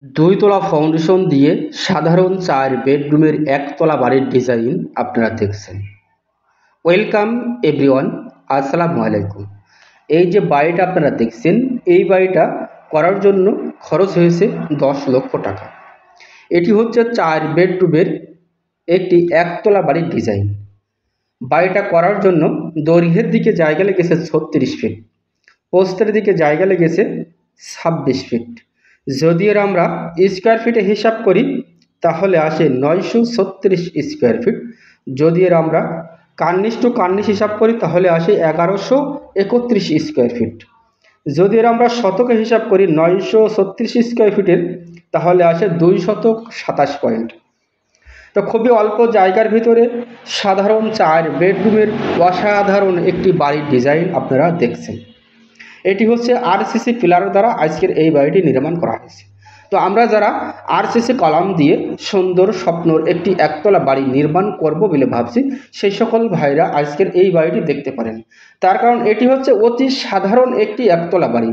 দুইতলা foundation দিয়ে সাধারণ 4 বেডরুমের একতলা বাড়ির ডিজাইন আপনারা দেখছেন। ওয়েলকাম এভরিওয়ান, আসসালামু আলাইকুম। এই যে বাড়িটা আপনারা দেখছেন, এই বাড়িটা করার জন্য খরচ হয়েছে 10 লক্ষ টাকা। এটি হচ্ছে 4 বেডরুমের একটি একতলা বাড়ির ডিজাইন। বাড়িটা করার জন্য দৈর্ঘ্যের দিকে জায়গা লেগেছে 36 ফিট, প্রস্থের দিকে জায়গা লেগেছে 26 ফিট। যদি এর আমরা স্কোয়ার ফিটে হিসাব করি তাহলে আসে 936 স্কোয়ার ফিট। যদি এর আমরা কার্নিশ টু কার্নিশ হিসাব করি তাহলে আসে 1131 স্কোয়ার ফিট। যদি এর আমরা শতকে হিসাব করি 936 স্কোয়ার ফিটের তাহলে আসে 227 পয়েন্ট। তো খুবই অল্প জায়গার ভিতরে সাধারণ 4 বেডরুমের অসাধারণ একটি বাড়ির ডিজাইন আপনারা দেখছেন। এটি হচ্ছে আরসিসি পিলার দ্বারা আজকের এই বাড়িটি নির্মাণ করা হয়েছে। তো আমরা যারা আরসিসি কলাম দিয়ে সুন্দর স্বপ্নর একটি একতলা বাড়ি নির্মাণ করব বলে ভাবছি, সেই সকল ভাইরা আজকের এই বাড়িটি দেখতে পারেন। তার কারণ এটি হচ্ছে অতি সাধারণ একটি একতলা বাড়ি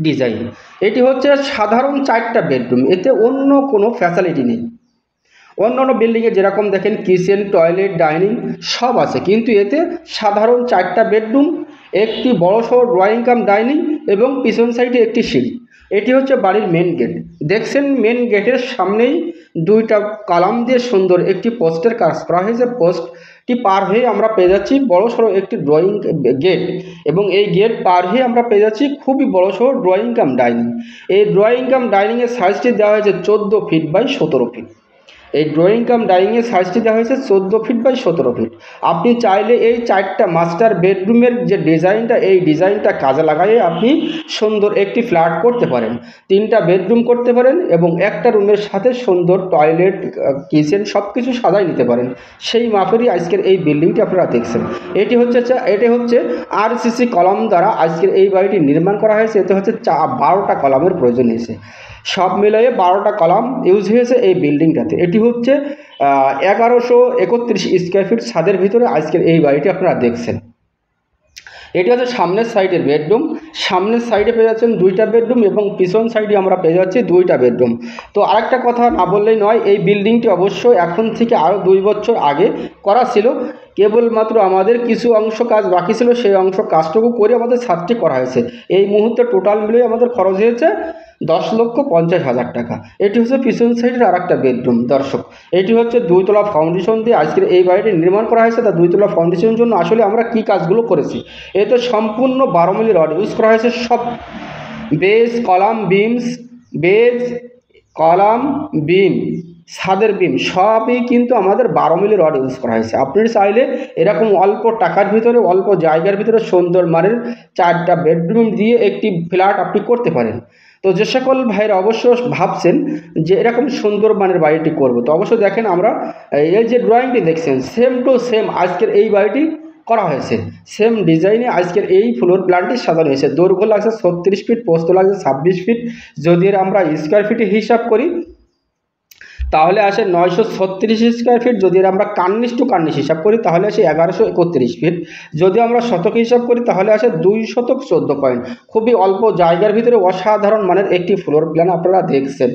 ডিজাইন। এটি হচ্ছে সাধারণ 4টা বেডরুম, এতে অন্য কোনো ফ্যাসিলিটি নেই। অন্যান্য বিল্ডিংয়ে যেরকম দেখেন কিচেন, টয়লেট, ডাইনিং সব আছে, কিন্তু এতে সাধারণ 4টা বেডরুম, একটি বড়সড় ড্রয়িং কাম ডাইনিং এবং পিছন সাইডে একটি সিঁড়ি। এটি হচ্ছে বাড়ির মেন গেট। দেখছেন মেন গেটের সামনেই 2টা কলাম দিয়ে সুন্দর একটি পোস্টের কাজ করা হয়েছে। পোস্টটি পার হয়ে আমরা পেয়ে যাচ্ছি বড়সড় একটি ড্রয়িং গেট, এবং এই গেট পার হয়ে আমরা পেয়ে যাচ্ছি খুবই বড়সড় ড্রয়িং কাম ডাইনিং। এই ড্রয়িং কাম ডাইনিংয়ের সাইজটি দেওয়া হয়েছে 14 ফিট বাই 17 ফিট। এই ড্রয়িং কাম ডাইনিংয়ের সাইজটি দেওয়া হয়েছে 14 ফিট বাই 17 ফিট। আপনি চাইলে এই 4টা মাস্টার বেডরুমের যে ডিজাইনটা, এই ডিজাইনটা কাজে লাগাইয়ে আপনি সুন্দর একটি ফ্ল্যাট করতে পারেন, 3টা বেডরুম করতে পারেন এবং একটা রুমের সাথে সুন্দর টয়লেট, কিচেন সব কিছু সাজাই নিতে পারেন। সেই মাপেরই আজকের এই বিল্ডিংটি আপনারা দেখছেন। এটি হচ্ছে আরসিসি কলাম দ্বারা আজকের এই বাড়িটি নির্মাণ করা হয়েছে। এতে হচ্ছে 12টা কলামের প্রয়োজন হয়েছে। সব মিলিয়ে 12টা কলাম ইউজ হয়েছে এই বিল্ডিংটাতে। এটি হচ্ছে 1131 স্কোয়ার ফিট ছাদের ভিতরে আজকের এই বাড়িটি আপনারা দেখছেন। এটি হচ্ছে সামনের সাইডের বেডরুম। সামনের সাইডে পেয়ে যাচ্ছেন 2টা বেডরুম এবং পিছন সাইডে আমরা পেয়ে যাচ্ছি 2টা বেডরুম। তো আরেকটা কথা না বললেই নয়, এই বিল্ডিংটি অবশ্যই এখন থেকে আরও 2 বছর আগে করা ছিল। কেবলমাত্র আমাদের কিছু অংশ কাজ বাকি ছিল, সেই অংশ কাজটুকু করে আমাদের ছাদটি করা হয়েছে। এই মুহূর্তে টোটাল মিলে আমাদের খরচ হয়েছে 10,50,000 টাকা। এটি হচ্ছে পিছন সাইডের আরেকটা বেডরুম। দর্শক, এটি হচ্ছে 2তলা ফাউন্ডেশন দিয়ে আজকের এই বাড়িটি নির্মাণ করা হয়েছে। তা 2তলা ফাউন্ডেশনের জন্য আসলে আমরা কি কাজগুলো করেছি, এতে সম্পূর্ণ 12 মিলি রড ইউজ করা হয়েছে। সব base, column, beams, base, column, beam, ছাদের বিম সবই কিন্তু আমাদের 12 মিলি রড ইউজ করা হয়েছে। আপনি চাইলে এরকম অল্প টাকার ভিতরে, অল্প জায়গার ভিতরে সুন্দর মানের 4টা বেডরুম দিয়ে একটি ফ্ল্যাট আপনি করতে পারেন। তো যে সকল ভাইরা অবশ্য ভাবছেন যে এরকম সুন্দর মানের বাড়িটি করব, তো অবশ্যই দেখেন আমরা এই যে ড্রয়িংটি দেখছেন সেম টু সেম আজকের এই বাড়িটি করা হয়েছে। সেম ডিজাইনে আজকের এই ফ্লোর প্ল্যানটি সাজানো হয়েছে। দৈর্ঘ্য লাগছে 36 ফিট, প্রস্থ লাগছে 26 ফিট। যদি এর আমরা স্কোয়ার ফিটে হিসাব করি তাহলে আসে 936 স্কোয়ার ফিট। যদি আমরা কার্নিশ টু কার্নিশ হিসাব করি তাহলে আসে 1131 ফিট। যদি আমরা শতকে হিসাব করি তাহলে আসে 214 পয়েন্ট। খুবই অল্প জায়গার ভিতরে অসাধারণ মানের একটি ফ্লোর প্ল্যান আপনারা দেখছেন।